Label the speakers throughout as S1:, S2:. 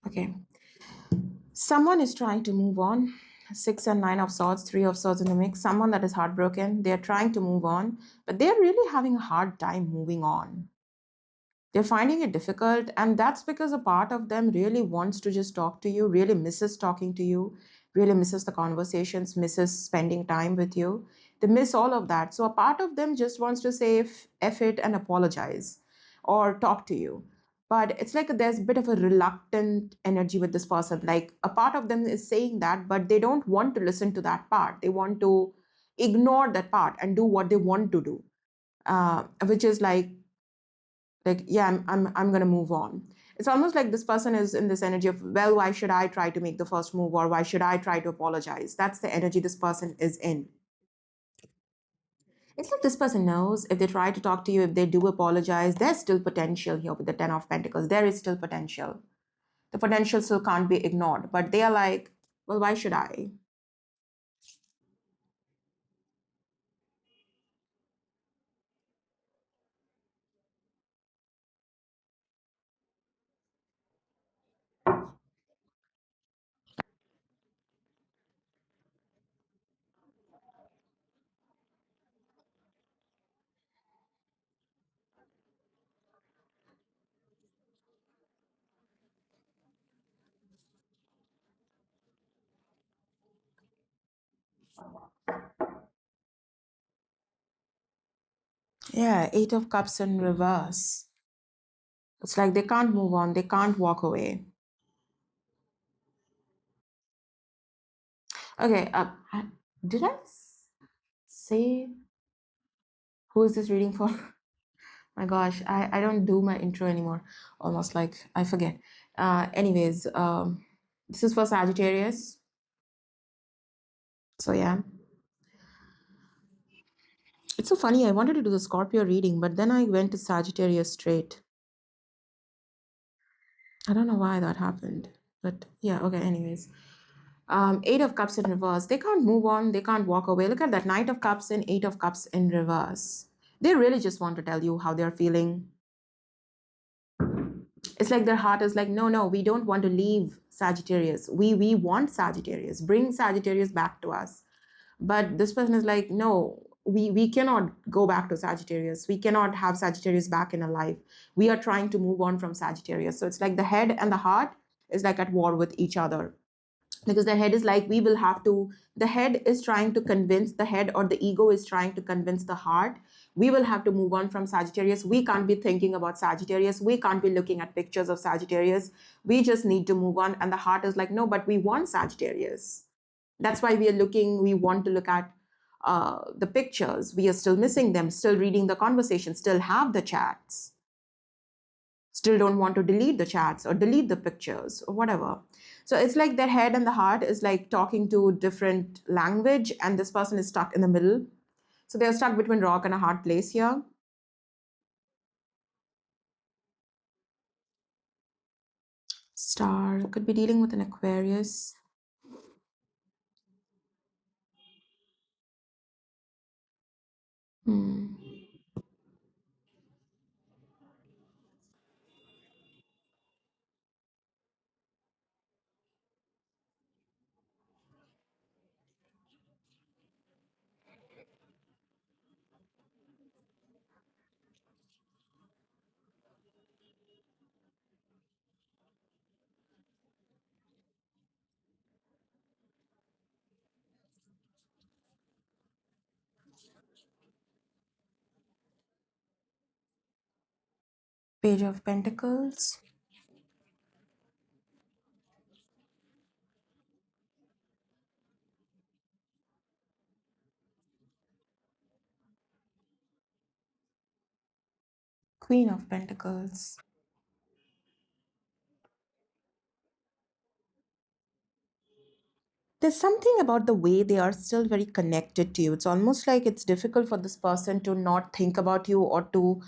S1: Okay. Someone is trying to move on. Six and nine of swords, three of swords in the mix. Someone that is heartbroken. They're trying to move on, but they're really having a hard time moving on. They're finding it difficult, and that's because a part of them really wants to just talk to you, really misses talking to you, really misses the conversations, misses spending time with you. They miss all of that. So a part of them just wants to say F it and apologize or talk to you. But it's like there's a bit of a reluctant energy with this person. Like a part of them is saying that, but they don't want to listen to that part. They want to ignore that part and do what they want to do, which is like yeah, I'm gonna move on. It's almost like this person is in this energy of, well, why should I try to make the first move, or why should I try to apologize? That's the energy this person is in. It's like this person knows if they try to talk to you, if they do apologize, there's still potential here with the 10 of Pentacles. There is still potential. The potential still can't be ignored, but they are like, well, why should I? Yeah, Eight of Cups in reverse. It's like they can't move on, they can't walk away. Okay, did I say who is this reading for? My gosh, I don't do my intro anymore. Almost like I forget. Anyways, this is for Sagittarius. So yeah, it's so funny. I wanted to do the Scorpio reading, but then I went to Sagittarius straight. I don't know why that happened, but yeah. Okay. Anyways, Eight of Cups in reverse. They can't move on. They can't walk away. Look at that Knight of Cups and Eight of Cups in reverse. They really just want to tell you how they're feeling. It's like their heart is like, no, no, we don't want to leave Sagittarius. We want Sagittarius. Bring Sagittarius back to us. But this person is like, no, we cannot go back to Sagittarius. We cannot have Sagittarius back in our life. We are trying to move on from Sagittarius. So it's like the head and the heart is like at war with each other, because the head is like, we will have to, the head is trying to convince, the head or the ego is trying to convince the heart, we will have to move on from Sagittarius. We can't be thinking about Sagittarius, we can't be looking at pictures of Sagittarius, we just need to move on. And the heart is like, no, but we want Sagittarius. That's why we are looking, we want to look at the pictures, we are still missing them, still reading the conversation, still have the chats, still don't want to delete the chats or delete the pictures or whatever. So it's like their head and the heart is like talking to different language, and this person is stuck in the middle. So they're stuck between rock and a hard place here. Star could be dealing with an Aquarius. Hmm. Page of Pentacles. Queen of Pentacles. There's something about the way they are still very connected to you. It's almost like it's difficult for this person to not think about you or to,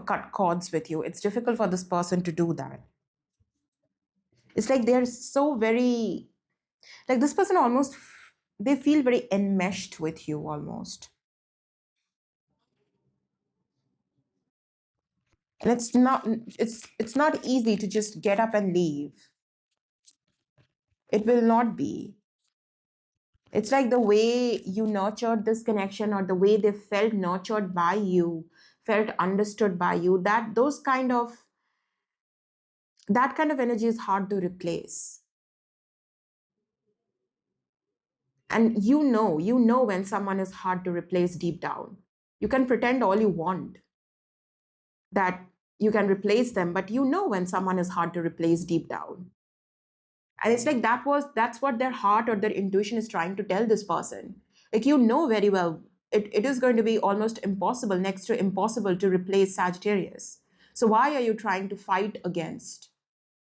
S1: cut cords with you. It's difficult for this person to do that. It's like they're so very, like this person almost, they feel very enmeshed with you almost. And it's not easy to just get up and leave. It will not be. It's like the way you nurtured this connection, or the way they felt nurtured by you, felt understood by you, that kind of energy is hard to replace. And you know when someone is hard to replace deep down. You can pretend all you want that you can replace them, but you know when someone is hard to replace deep down. And it's like that's what their heart or their intuition is trying to tell this person. Like, you know very well, it is going to be almost impossible, next to impossible, to replace Sagittarius. So why are you trying to fight against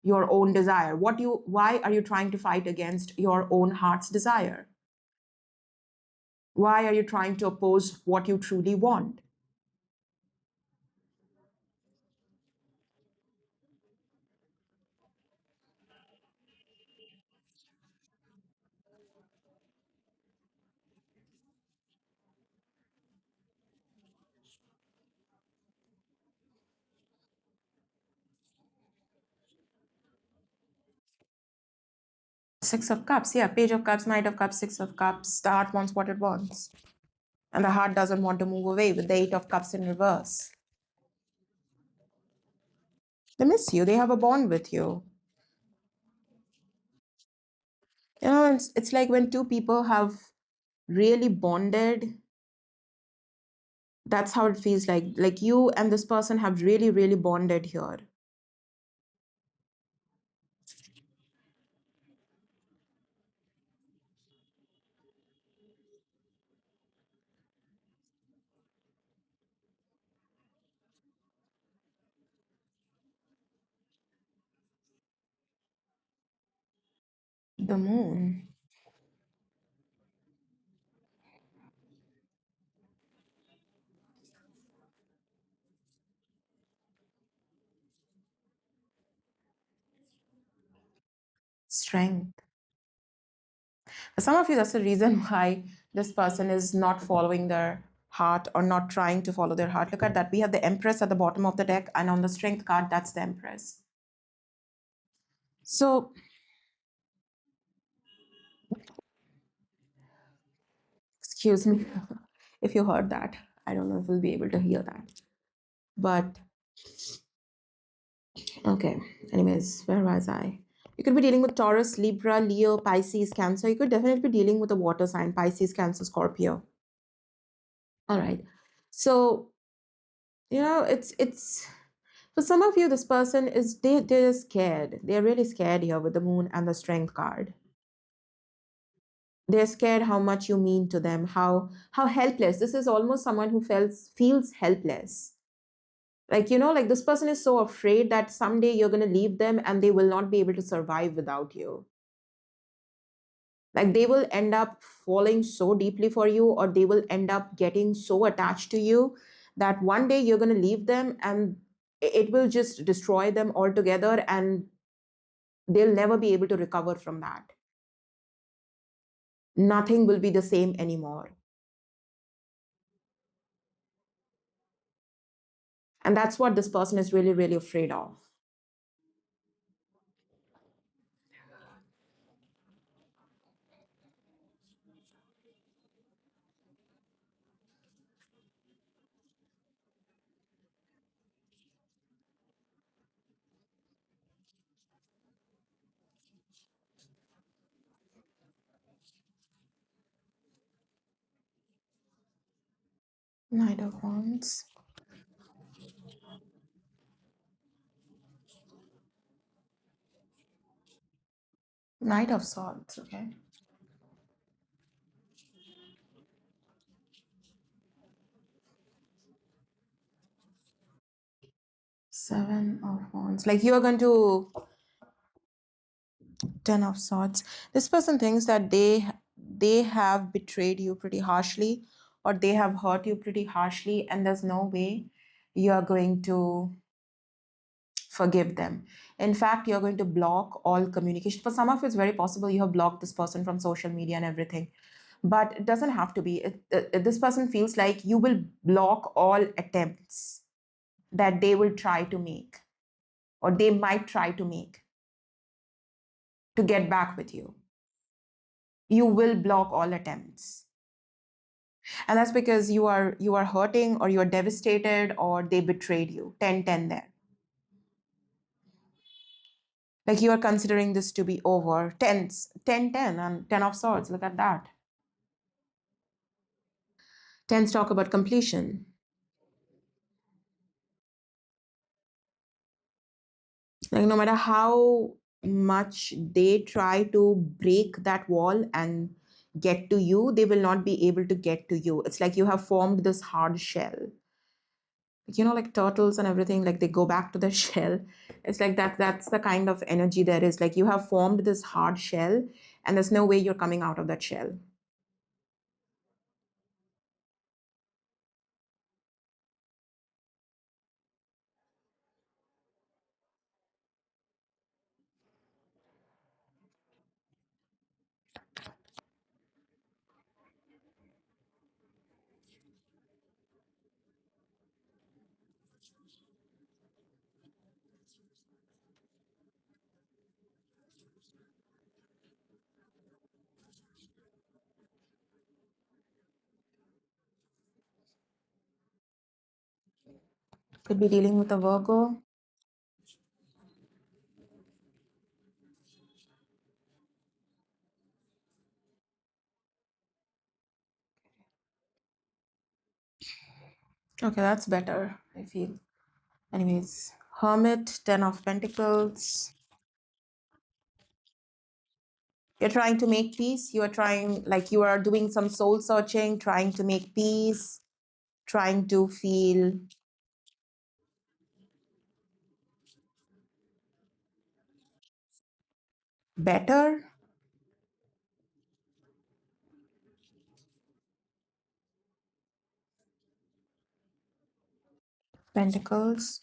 S1: your own desire? Why are you trying to fight against your own heart's desire? Why are you trying to oppose what you truly want? Six of Cups, yeah, Page of Cups, Knight of Cups, Six of Cups. The heart wants what it wants. And the heart doesn't want to move away with the Eight of Cups in reverse. They miss you, they have a bond with you. It's like when two people have really bonded, that's how it feels like. Like you and this person have really, really bonded here. The moon. Strength. For some of you, that's the reason why this person is not following their heart, or not trying to follow their heart. Look at that. We have the Empress at the bottom of the deck, and on the Strength card, that's the Empress. So, excuse me if you heard that. I don't know if we'll be able to hear that. But okay. Anyways, where was I? You could be dealing with Taurus, Libra, Leo, Pisces, Cancer. You could definitely be dealing with a water sign: Pisces, Cancer, Scorpio. All right. So, it's for some of you, this person is they're scared. They're really scared here with the moon and the Strength card. They're scared how much you mean to them, how helpless. This is almost someone who feels helpless. Like, like this person is so afraid that someday you're going to leave them and they will not be able to survive without you. Like, they will end up falling so deeply for you, or they will end up getting so attached to you that one day you're going to leave them, and it will just destroy them altogether, and they'll never be able to recover from that. Nothing will be the same anymore. And that's what this person is really, really afraid of. Knight of Wands. Knight of Swords, okay. Seven of Wands. Like, you are going to Ten of Swords. This person thinks that they have betrayed you pretty harshly, or they have hurt you pretty harshly, and there's no way you are going to forgive them. In fact, you're going to block all communication. For some of you, it's very possible you have blocked this person from social media and everything. But it doesn't have to be. This person feels like you will block all attempts that they will try to make, or they might try to make, to get back with you. You will block all attempts. And that's because you are hurting, or you are devastated, or they betrayed you. 10-10 there. Like you are considering this to be over. Tens, 10-10, and 10 of swords. Look at that. Tens talk about completion. Like no matter how much they try to break that wall and get to you, they will not be able to get to you. It's like you have formed this hard shell. Like turtles and everything, like they go back to the shell. It's like that's the kind of energy there is. Like you have formed this hard shell, and there's no way you're coming out of that shell. Could be dealing with a Virgo. Okay, that's better, I feel. Anyways, Hermit, 10 of Pentacles. You're trying to make peace. You are trying, like you are doing some soul searching, trying to make peace, trying to feel better. Pentacles.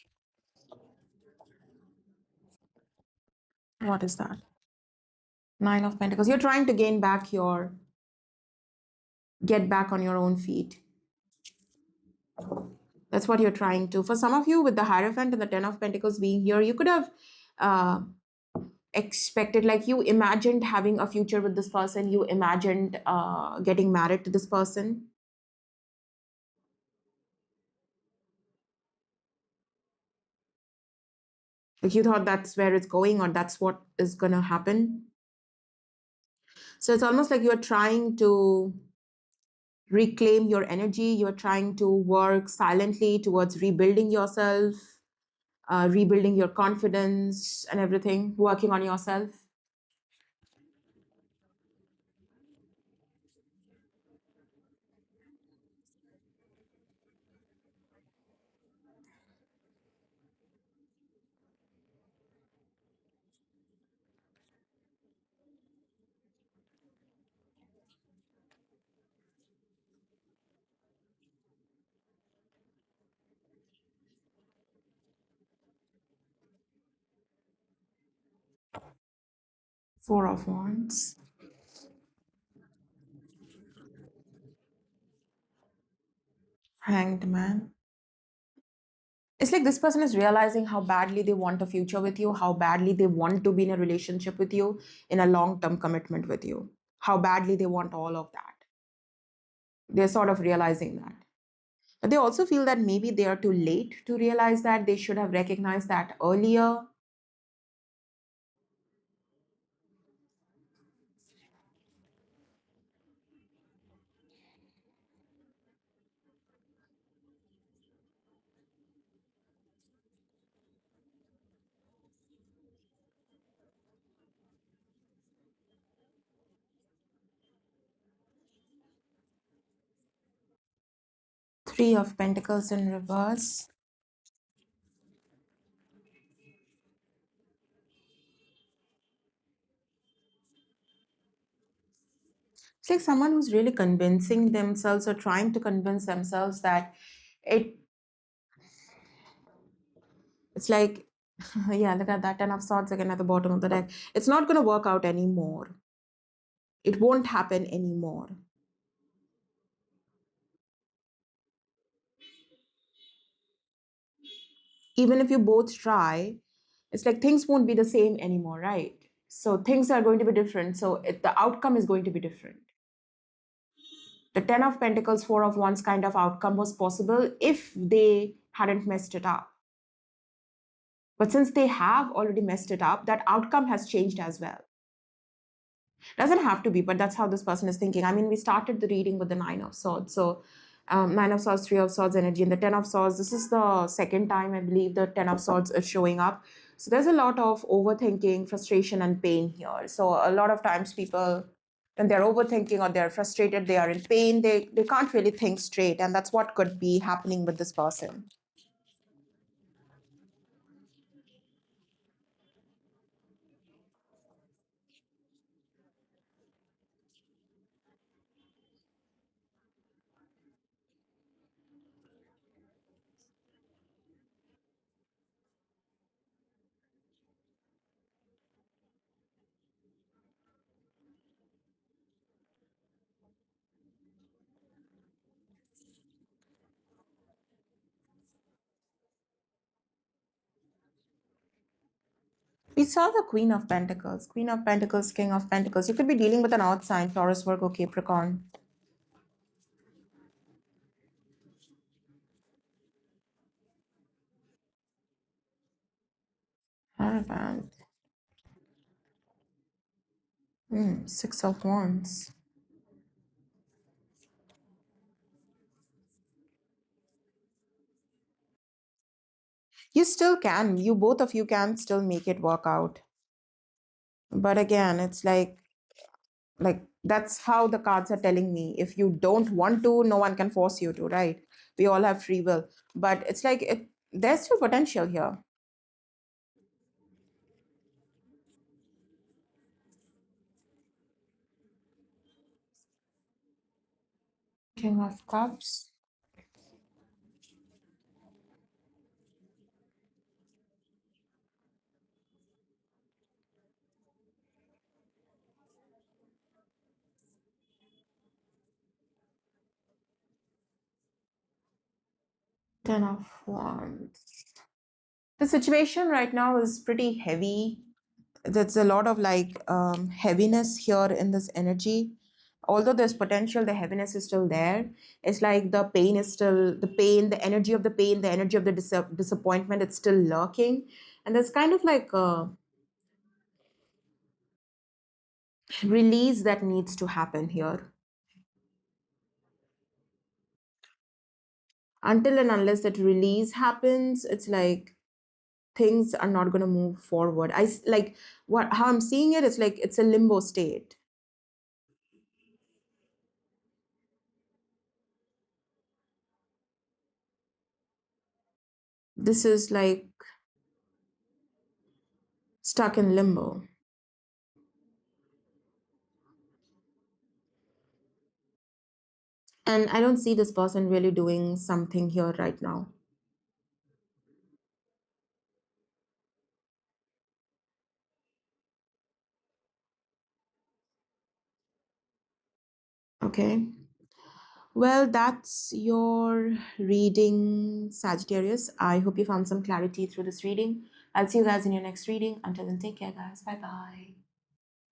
S1: What is that? Nine of Pentacles. You're trying to get back on your own feet. That's what you're trying to. For some of you, with the Hierophant and the Ten of Pentacles being here, you could have uh, expected, like you imagined having a future with this person. You imagined getting married to this person. Like you thought that's where it's going, or that's what is going to happen. So it's almost like you're trying to reclaim your energy. You're trying to work silently towards rebuilding yourself, rebuilding your confidence and everything, working on yourself. Four of Wands. Hanged Man. It's like this person is realizing how badly they want a future with you, how badly they want to be in a relationship with you, in a long term commitment with you, how badly they want all of that. They're sort of realizing that. But they also feel that maybe they are too late to realize that. They should have recognized that earlier. Three of Pentacles in reverse. It's like someone who's really convincing themselves, or trying to convince themselves that it it's like yeah, look at that, 10 of Swords again at the bottom of the deck. It's not going to work out anymore. It won't happen anymore. Even if you both try, it's like things won't be the same anymore, right? So things are going to be different. So the outcome is going to be different. The Ten of Pentacles, Four of Wands kind of outcome was possible if they hadn't messed it up. But since they have already messed it up, that outcome has changed as well. Doesn't have to be, but that's how this person is thinking. I mean, we started the reading with the Nine of Swords. So Nine of Swords, Three of Swords energy, and the Ten of Swords. This is the second time I believe the Ten of Swords is showing up. So there's a lot of overthinking, frustration, and pain here. So a lot of times people, when they're overthinking or they're frustrated, they are in pain, they can't really think straight. And that's what could be happening with this person. We saw the Queen of Pentacles, King of Pentacles. You could be dealing with an odd sign, Taurus, Virgo, Capricorn. Hierophant. Six of Wands. You still can. You both of you can still make it work out. But again, it's like that's how the cards are telling me. If you don't want to, no one can force you to, right? We all have free will. But it's like there's still potential here. King of Cups. Ten of Wands. The situation right now is pretty heavy. There's a lot of heaviness here in this energy. Although there's potential, the heaviness is still there. It's like the pain is still the pain, the energy of the pain, the energy of the disappointment, it's still lurking. And there's kind of like a release that needs to happen here. Until and unless that release happens, it's like things are not going to move forward. Like what how I'm seeing it, it's like it's a limbo state. This is like stuck in limbo. And I don't see this person really doing something here right now. Okay. Well, that's your reading, Sagittarius. I hope you found some clarity through this reading. I'll see you guys in your next reading. Until then, take care, guys. Bye bye.